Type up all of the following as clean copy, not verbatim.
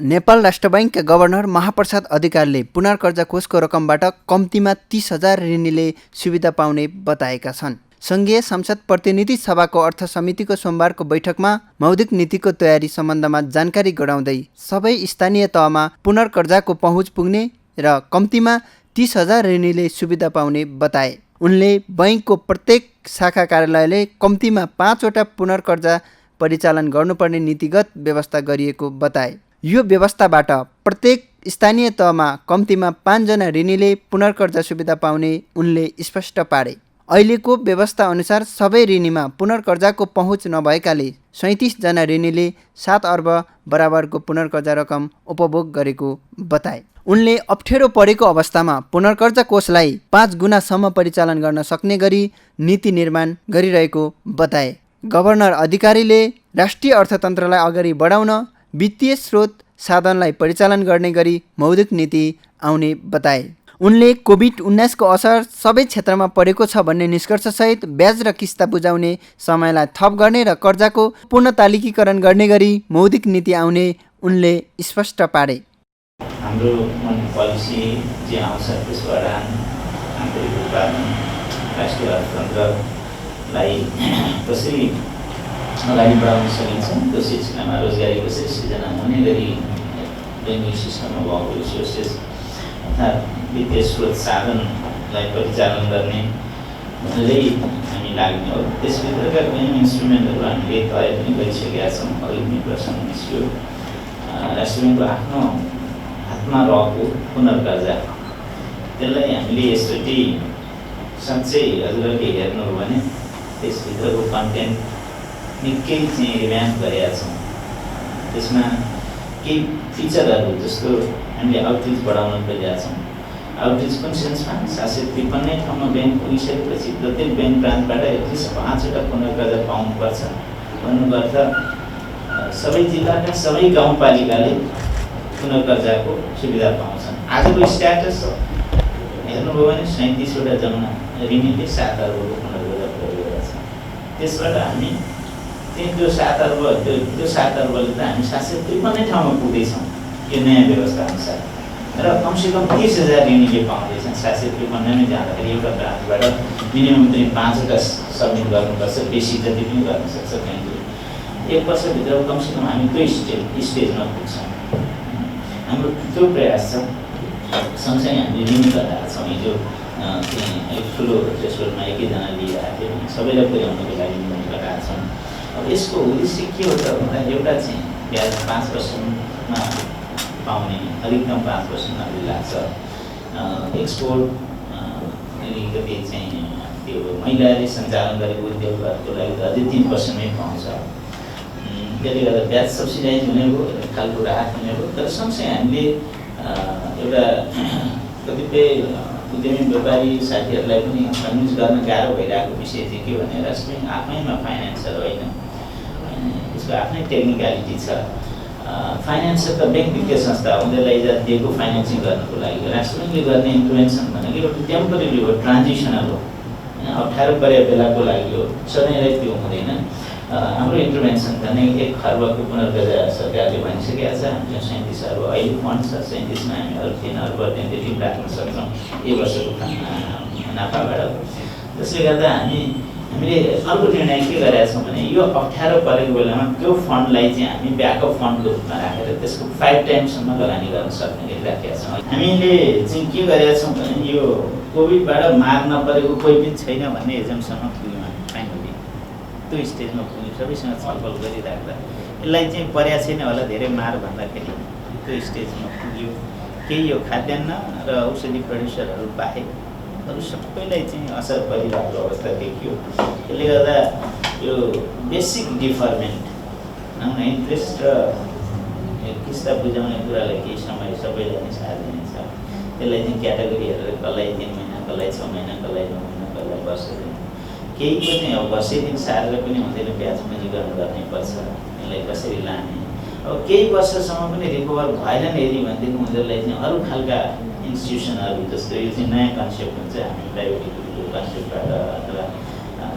नेपाल राष्ट्र बैंकका गभर्नर महाप्रसाद अधिकारीले पुनर्कर्जा कोषको रकमबाट कम्तीमा 30,000 ऋणीले सुविधा पाउने बताएका छन्। सङ्घीय संसद प्रतिनिधि सभाको अर्थ समितिको सोमबारको बैठकमा मौद्रिक नीतिको तयारी सम्बन्धमा जानकारी गराउँदै सबै स्थानीय तहमा पुनर्कर्जाको पहुँच पुग्ने र कम्तीमा 30,000 ऋणीले सुविधा पाउने बताए। उनले बैंकको प्रत्येक शाखा कार्यालयले कम्तीमा 5वटा पुनर्कर्जा परिचालन गर्नुपर्ने नीतिगत व्यवस्था गरिएको बताए। यो व्यवस्थाबाट प्रत्येक स्थानीय तहमा कम्तीमा 5 जना ऋणीले पुनर्कर्जा सुविधा पाउने उनले स्पष्ट पारे। अहिलेको व्यवस्था अनुसार सबै ऋणीमा पुनर्कर्जाको पहुँच नभएकाले 37 जना ऋणीले 7 अर्ब बराबरको पुनर्कर्जा रकम उपभोग गरेको बताए। उनले अप्ठ्यारो परेको अवस्थामा पुनर्कर्जा कोषलाई 5 गुणासम्म परिचालन गर्न सक्ने गरी नीति निर्माण गरिरहेको बताए। गभर्नर अधिकारीले राष्ट्रिय अर्थतन्त्रलाई अगाडि बढाउन वित्तीय स्रोत साधनलाई परिचालन गर्ने गरी मौद्रिक नीति आउने बताए। उनले कोभिड-19 को असर सबै क्षेत्रमा परेको छ भन्ने निष्कर्षसहित ब्याज र किस्ता बुझाउने समयलाई थप गर्ने र कर्जाको पूर्णतालिकीकरण गर्ने गरी मौद्रिक नीति आउने उनले स्पष्ट पारे। हाम्रो पोलिसी जे आउँछ त्यसबाट आन्तरिक उत्पादन राष्ट्रिय अर्थतन्त्रलाई कसरी अगाडि बढाउन सकिन्छ, त्यो सिलसिलामा रोजगारी कसरी सृजना हुने गरी ब्याङ्किङ सिस्टममा भएको रिसोर्सेस अर्थात् वित्तीय स्रोत साधनलाई परिचालन गर्ने भन्दै हामी लाग्ने हो। त्यसभित्रका कुनै इन्स्ट्रुमेन्टहरू हामीले तय पनि गरिसकेका छौँ। अघि प्रश्न निस्क्यो राष्ट्र ब्याङ्कको आफ्नो हातमा रहेको पुनर्कर्जा, त्यसलाई हामीले यसचोटि साँच्चै हजुरहरूले हेर्नु हो भने त्यसभित्रको कन्टेन्ट निकै चाहिँ रिभ्याम्प गरेका छौँ। त्यसमा केही फिचरहरू जस्तो हामीले आउटरिच बढाउन खोजेका छौँ। आउटरिच कुन सेन्समा 753 ठाउँमा ब्याङ्क पुगिसकेपछि प्रत्येक ब्याङ्क ब्रान्चबाट एटलिस्ट 5वटा पुनर्कर्जा पाउनुपर्छ भन्नुको अर्थ सबै जिल्लाका सबै गाउँपालिकाले पुनर्कर्जाको सुविधा पाउँछन्। आजको स्ट्याटस हेर्नुभयो भने 37वटा जम्मा ऋणीले 7 अर्बको पुनर्कर्जा प्रयोग गरेका छन्। त्यसबाट हामी त्यो 7 अर्ब त्यो 7 अर्बले त हामी 753 ठाउँमा पुग्दैछौँ यो नयाँ व्यवस्था अनुसार र कमसेकम 30,000 ऋणीले पाउँदैछन्। 753 नै जाँदाखेरि एउटा ब्रान्चबाट मिनिमम चाहिँ 5वटा सब्मिट गर्नुपर्छ, बेसी जति पनि गर्न सक्छ ब्याङ्कले। 1 वर्षभित्र कमसेकम हामी त्यो स्टेजमा पुग्छौँ। हाम्रो त्यो प्रयास छ। सँगसँगै हामीले ऋण लगाएका छौँ। हिजो चाहिँ अलिक ठुलो थ्रेसहोल्डमा एकैजना लिइरहेको थियो भने सबैलाई पुर्याउनको लागि ऋण लगाएका छौँ। अब यसको उद्देश्य के हो त भन्दा एउटा चाहिँ ब्याज 5% पाउने, अधिकतम 5% हामीले लाग्छ। एक्सपोर्ट अलिकति चाहिँ त्यो महिलाले सञ्चालन गरेको उद्योगहरूको लागि त अझै 3% नै पाउँछ। त्यसले गर्दा ब्याज सब्सिडाइज हुने हो, खालको राहत हुने हो। तर सँगसँगै हामीले एउटा कतिपय उद्यमी व्यापारी साथीहरूलाई पनि कन्भिन्स गर्न गाह्रो भइरहेको विषय चाहिँ के भने राष्ट्र ब्याङ्क आफैमा फाइनेन्सर होइन, यसको आफ्नै टेक्निकलिटी छ। फाइनेन्सर त ब्याङ्क वित्तीय संस्था हो, उनीहरूलाई इजाजत दिएको फाइनेन्सिङ गर्नको लागि। राष्ट्र ब्याङ्कले गर्ने इन्टरभेन्सन भनेको एउटा टेम्पोरेरी हो, ट्रान्जिसनल हो, अप्ठ्यारो परेको बेलाको लागि हो, सधैँलाई त्यो हुँदैन। हाम्रो इन्टरभेन्सन त नै 1 खर्बको पुनर्कर्जा सरकारले भनिसकेको छ। हामीसँग 37 अर्ब अहिले फन्ड छ। 37मा हामी अरू 3 अर्ब टेन्टेटिभ राख्न सक्छौँ यो वर्षको नाफाबाट। त्यसले गर्दा हामीले अर्को निर्णय के गरेका छौँ भने यो अप्ठ्यारो परेको बेलामा त्यो फन्डलाई चाहिँ हामी ब्याकअप फन्डको रूपमा राखेर त्यसको 5 टाइम्ससम्म लगानी गर्न सक्ने गरी राखेका छौँ। हामीले चाहिँ के गरेका छौँ भने यो कोभिडबाट मार नपरेको कोही पनि छैन भन्ने एजम्सम्म पुग्यौँ हामी फाइनली। त्यो स्टेजमा पुग्यौँ। सबैसँग छलफल गरिराख्दा यसलाई चाहिँ पर्या छैन होला धेरै मार भन्दाखेरि त्यो स्टेजमा पुग्यो। केही यो खाद्यान्न र औषधि प्रड्युसरहरू बाहेक अरू सबैलाई चाहिँ असर परिरहेको अवस्था देखियो। त्यसले गर्दा यो बेसिक डिफर्मेन्ट नहुने इन्ट्रेस्ट र किस्ता बुझाउने कुरालाई केही समय सबैलाई नै साथ दिनेछ। त्यसलाई चाहिँ क्याटेगोरी हेरेर कसलाई 3 महिना, कसलाई 6 महिना, कसलाई 9 महिना, कसलाई वर्ष दिन, केहीको चाहिँ अब वर्षै दिन सारेर पनि हुँदैन, ब्याज पुँजीकरण गर्नै पर्छ। यसलाई कसरी लाने, अब केही वर्षसम्म पनि रिकभर भएन यदि भनेदेखि उनीहरूलाई चाहिँ अरू खालका इन्स्टिट्युसनहरू जस्तो यो चाहिँ नयाँ कन्सेप्ट हुन्छ। हामी प्राइभेट इक्विटीको कन्सेप्टबाट अथवा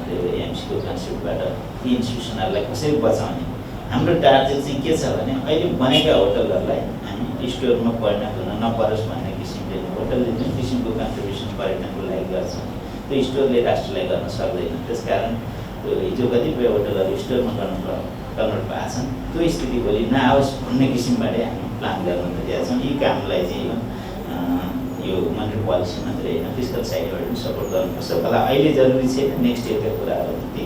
त्यो एमसीको कन्सेप्टबाट यी इन्स्टिट्युसनहरूलाई कसरी बचाउने, हाम्रो टार्गेट चाहिँ के छ भने अहिले बनेका होटलहरूलाई हामी स्टोरमा परिणत हुन नपरोस् भन्ने किसिमले होटलले जुन किसिमको कन्ट्रिब्युसन पर्यटनको लागि गर्छ त्यो स्टोरले राष्ट्रलाई गर्न सक्दैन। त्यसकारण हिजो कतिपय होटलहरू स्टोरमा कन्भर्ट भएको छन्, त्यो स्थिति भोलि नआओस् भन्ने किसिमबाट हामी प्लान गर्न खोजेका छौँ। यी कामलाई चाहिँ यो मनिटरी पोलिसी मात्रै होइन फिस्कल साइडबाट पनि सपोर्ट गर्नुपर्छ। होला अहिले जरुरी छैन, नेक्स्ट इयरका कुराहरू ती।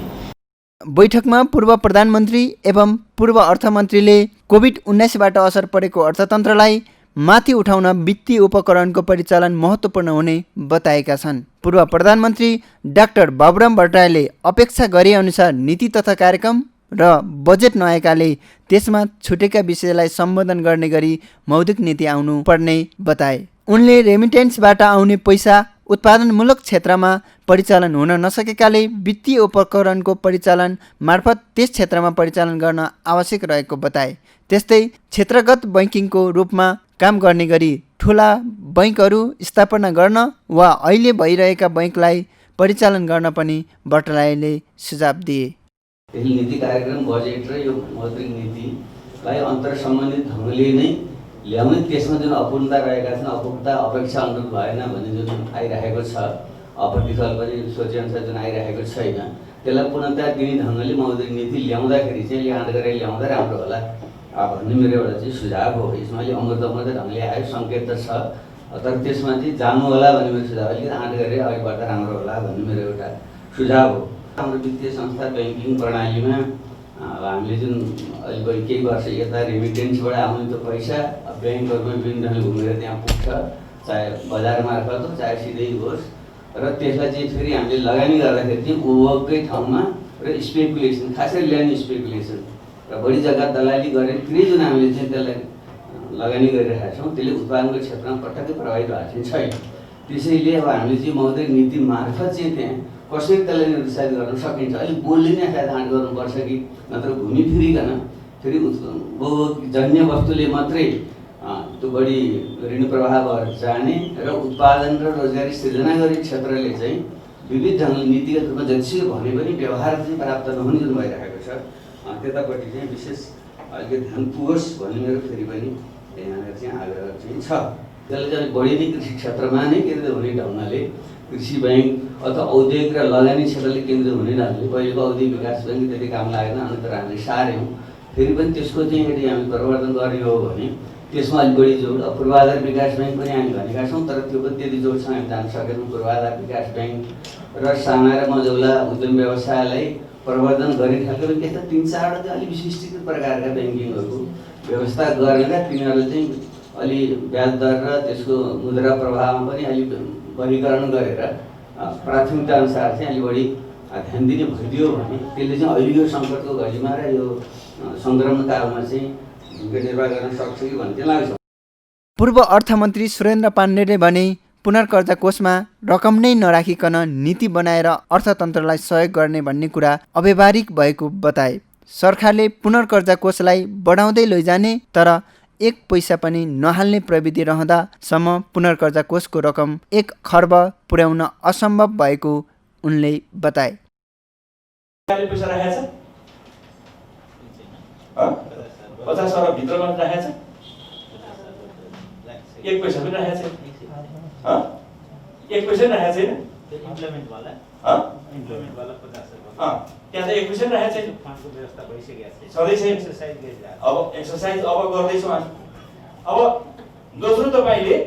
बैठकमा पूर्व प्रधानमन्त्री एवं पूर्व अर्थमन्त्रीले कोभिड-19बाट असर परेको अर्थतन्त्रलाई माथि उठाउन वित्तीय उपकरणको परिचालन महत्त्वपूर्ण हुने बताएका छन्। पूर्व प्रधानमन्त्री डाक्टर बाबुराम भट्टराईले अपेक्षा गरेअनुसार नीति तथा कार्यक्रम र बजेट नआएकाले त्यसमा छुटेका विषयलाई सम्बोधन गर्ने गरी मौद्रिक नीति आउनु पर्ने बताए। उनले रेमिटेन्सबाट आउने पैसा उत्पादनमूलक क्षेत्रमा परिचालन हुन नसकेकाले वित्तीय उपकरणको परिचालन मार्फत त्यस क्षेत्रमा परिचालन गर्न आवश्यक रहेको बताए। त्यस्तै क्षेत्रगत बैंकिङको रूपमा काम गर्ने गरी ठुला बैंकहरू स्थापना गर्न वा अहिले भइरहेका बैंकलाई परिचालन गर्न पनि भट्टराईले सुझाव दिए। नीति कार्यक्रम बजेट र यो मौद्रिक नीतिलाई अन्तर सम्बन्धित ढङ्गले नै ल्याउने, त्यसमा जुन अपूर्णता रहेका छन्, अपूर्णता अपेक्षा अनुरूप भएन भन्ने जुन आइरहेको छ, प्रतिफल पनि सोचेअनुसार जुन आइरहेको छैन, त्यसलाई पूर्णता दिने ढङ्गले मौद्रिक नीति ल्याउँदाखेरि चाहिँ ल्याँड गरेर ल्याउँदा राम्रो होला भन्ने मेरो एउटा चाहिँ सुझाव हो। यसमा अलि अमृत ढङ्गले आयो, सङ्केत त छ, तर त्यसमा चाहिँ जानु होला भन्ने मेरो सुझाव, अलिकति आँट गरेर अघि बढ्दा राम्रो होला भन्ने मेरो एउटा सुझाव हो। हाम्रो वित्तीय संस्था ब्याङ्किङ प्रणालीमा हामीले जुन अहिले केही वर्ष यता रेमिटेन्सबाट आउने त्यो पैसा ब्याङ्कहरूमा विभिन्न ढङ्गले घुमेर त्यहाँ पुग्छ, चाहे बजार मार्फत हो चाहे सिधै होस्, र त्यसलाई चाहिँ फेरि हामीले लगानी गर्दाखेरि चाहिँ उपभोगकै ठाउँमा र स्पेकुलेसन, खासै ल्यान्ड स्पेकुलेसन र बढी जग्गा दलाली गरेर फेरि जुन हामीले चाहिँ त्यसलाई लगानी गरिरहेका छौँ, त्यसले उत्पादनको क्षेत्रमा पटक्कै प्रभावित भएको छैन। त्यसैले अब हामीले चाहिँ मौद्रिक नीति मार्फत चाहिँ त्यहाँ कसरी त्यसलाई निरुत्साहित गर्न सकिन्छ, अलिक बोल्ने नै सायद आँट गर्नुपर्छ कि नत्र घुमिफिरिकन फेरि उपभोगजन्य वस्तुले मात्रै त्यो बढी ऋण प्रवाह भएर जाने र उत्पादन र रोजगारी सृजना गर्ने क्षेत्रले चाहिँ विविध ढङ्गले नीतिगत रूपमा जतिसुकै भने पनि व्यवहार चाहिँ प्राप्त नहुने जुन भइरहेको छ, त्यतापट्टि चाहिँ विशेष अलिकति ध्यान पुगोस् भन्ने मेरो फेरि पनि यहाँनिर चाहिँ आग्रह चाहिँ छ। त्यसले चाहिँ बढी नै कृषि क्षेत्रमा नै केन्द्रित हुने ढङ्गले कृषि ब्याङ्क अथवा औद्योगिक र लगानी क्षेत्रले केन्द्रित हुने ढङ्गले पहिलेको औद्योगिक विकास ब्याङ्क त्यति काम लागेन, अन्त हामीले सार्यौँ। फेरि पनि त्यसको चाहिँ यदि हामी परिवर्तन गर्ने हो भने त्यसमा अलिक बढी जोड, पूर्वाधार विकास ब्याङ्क पनि हामी भनेका छौँ, तर त्यो पनि त्यति जोडसँग हामी जान सकेनौँ। पूर्वाधार विकास ब्याङ्क र साना र मझौला उद्यम व्यवसायलाई प्रवर्धन गर्ने खालको पनि त्यस्ता 3-4वटा चाहिँ अलिक विशिष्ट प्रकारका ब्याङ्किङहरूको व्यवस्था गरेर तिनीहरूले चाहिँ अलि ब्याज दर र त्यसको मुद्रा प्रभावमा पनि अलिक वर्गीकरण गरेर प्राथमिकता अनुसार चाहिँ अलि बढी ध्यान दिने भइदियो भने त्यसले चाहिँ अहिलेको सङ्कटको घडीमा र यो सङ्क्रमण कालमा चाहिँ निर्वाह गर्न सक्छ कि भन्ने चाहिँ लाग्छ। पूर्व अर्थमन्त्री सुरेन्द्र पाण्डेले भने पुनर्कर्जा कोषमा रकम नै नराखिकन नीति बनाएर अर्थतन्त्रलाई सहयोग गर्ने भन्ने कुरा अव्यावहारिक भएको बताए। सरकारले पुनर्कर्जा कोषलाई बढाउँदै लैजाने तर 1 पैसा पनि नहाल्ने प्रविधि रहँदासम्म पुनर्कर्जा कोषको रकम 1 खर्ब पुर्याउन असम्भव भएको उनले बताए। 50 अरब भित्रमा राखेको छ, 1 पैसा पनि राखेको छैन, 1 पैसा पनि राखेको छैन, इम्प्लिमेन्टवाला 50 त्यहाँ चाहिँ 1 पैसा पनि राखेको छैन, फन्डको व्यवस्था भइसकेको छ, सधैँ छैन। एक्सर्साइज गरिरहेको अब एक्सर्साइज अब गर्दैछौँ हामी। अब दोस्रो तपाईँले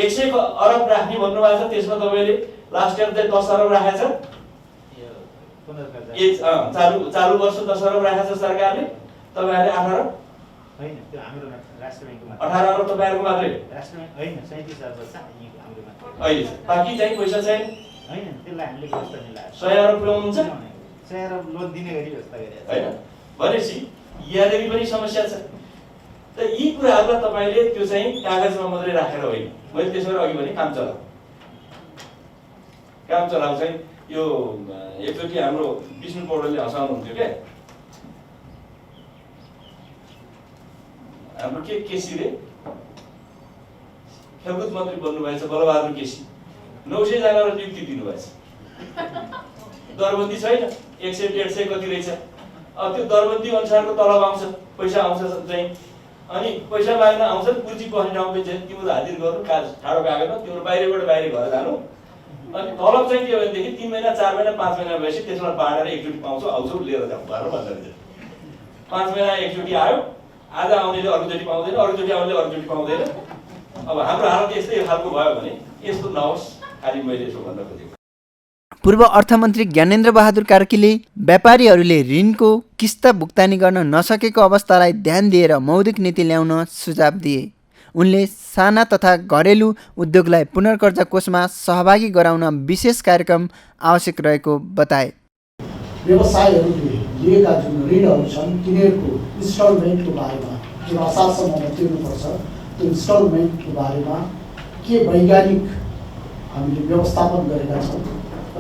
100 अरब राख्ने भन्नुभएको छ, त्यसमा तपाईँले लास्ट इयर चाहिँ 10 अरब राखेको छ, चालु वर्ष 10 अरब राखेको छ सरकारले, तपाईँहरूले 8 अरब होइन, त्यो हाम्रो राष्ट्र ब्याङ्कमा 18 अरब तपाईँहरूको मात्रै राष्ट्र ब्याङ्क होइन, 37 अरब छ हाम्रो मात्रै अहिले, बाँकी चाहिँ पैसा छैन। होइन, त्यसलाई हामीले व्यवस्था मिलाएको 100 अरब पुर्याउनुहुन्छ 100 अरब लोन दिने गरी व्यवस्था गरिरहेको छ होइन। भनेपछि यहाँनिर पनि समस्या छ। त यी कुराहरूलाई तपाईँले त्यो चाहिँ कागजमा मात्रै राखेर होइन, मैले त्यसो अघि भने काम चलाऊ चाहिँ यो एकचोटि हाम्रो विष्णु पौडेलले हँसाउनुहुन्थ्यो क्या, हाम्रो केसीले खेलकुद मन्त्री बन्नुभएछ बलबहादुर केसी, 900 जनालाई नियुक्ति दिनुभएछ, दरबन्दी छैन, 100 150 कति रहेछ, त्यो दरबन्दी अनुसारको तलब आउँछ, पैसा आउँछ चाहिँ, अनि पैसा माग्न आउँछ, पुँजी पस्ने ठाउँमा चाहिँ तिम्रो हाजिर गर्नु, ठाडो कागजमा तिम्रो बाहिर घर जानु, अनि तलब चाहिँ के हो भनेदेखि 3 महिना 4 महिना 5 महिना भएपछि त्यसमा बाँडेर एकचोटि पाउँछौ, आउँछौ लिएर जाऊ भनेर भन्छ। 5 महिना एकचोटि आयो, आज आउनेले अर्कोचोटि पाउँदैन, अर्कोचोटि आउनेले अर्कोचोटि पाउँदैन। अब हाम्रो हालत यस्तै खालको भयो भने यस्तो नहोस्, खालि मैले यसो भन्न खोजेको। पूर्व अर्थमन्त्री ज्ञानेन्द्र बहादुर कार्कीले व्यापारीहरूले ऋणको किस्त भुक्तानी गर्न नसकेको अवस्थालाई ध्यान दिएर मौद्रिक नीति ल्याउन सुझाव दिए। उनले साना तथा घरेलु उद्योगलाई पुनर्कर्जा कोषमा सहभागी गराउन विशेष कार्यक्रम आवश्यक रहेको बताए। व्यवसायहरूले लिएका जुन ऋणहरू छन् तिनीहरूको इन्स्टलमेन्टको बारेमा जुन असारसम्ममा तिर्नुपर्छ त्यो इन्स्टलमेन्टको बारेमा के वैज्ञानिक हामीले व्यवस्थापन गरेका छौँ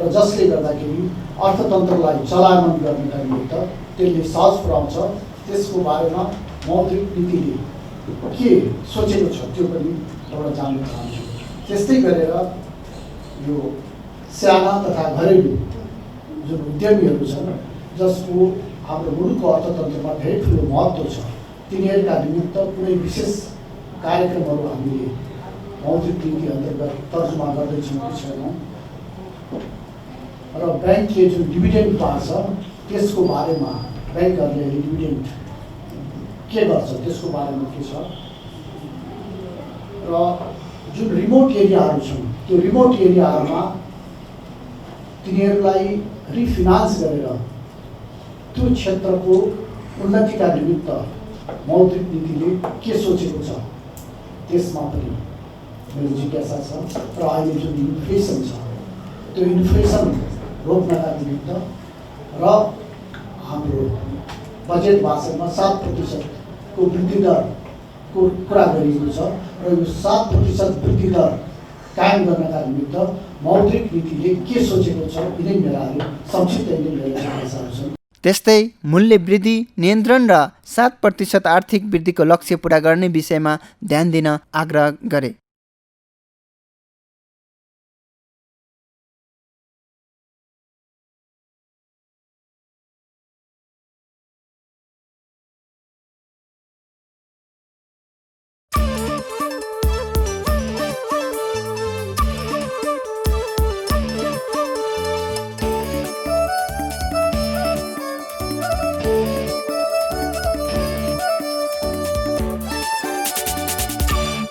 र जसले गर्दाखेरि अर्थतन्त्रलाई चलायमान गर्नका निमित्त त्यसले सहज पुर्याउँछ, त्यसको बारेमा मौद्रिक नीतिले के सोचेको छ त्यो पनि एउटा जान्न चाहन्छु। त्यस्तै गरेर यो साना तथा घरेलु जुन उद्यमीहरू छन् जसको हाम्रो मुलुकको अर्थतन्त्रमा धेरै ठुलो महत्त्व छ, तिनीहरूका निमित्त कुनै विशेष कार्यक्रमहरू हामीले मौद्रिक नीति अन्तर्गत तर्जुमा गर्दैछौँ कि छैनौँ र ब्याङ्कले जुन डिभिडेन्ड पार्छ त्यसको बारेमा ब्याङ्कहरूले डिभिडेन्ड के गर्छ त्यसको बारेमा के छ र जुन रिमोट एरियाहरू छन् त्यो रिमोट एरियाहरूमा तिनीहरूलाई रिफिनान्स गरेर त्यो क्षेत्रको उन्नतिका निमित्त मौद्रिक नीतिले के सोचेको छ त्यसमा पनि मेरो जिज्ञासा छ। र अहिले जुन इन्फ्लेसन छ त्यो इन्फ्लेसन रोक्नका निमित्त र हाम्रो बजेट भाषणमा 7% वृद्धि दरको कुरा गरिएको छ र यो 7% वृद्धि दर कायम गर्नका निमित्त मौद्रिक नीतिले के सोचेको छ यिनै मेरा संक्षिप्त मेरो जिज्ञासाहरू छन्। त्यस्तै मूल्य वृद्धि नियन्त्रण र 7% आर्थिक वृद्धिको लक्ष्य पूरा गर्ने विषयमा ध्यान दिन आग्रह गरे।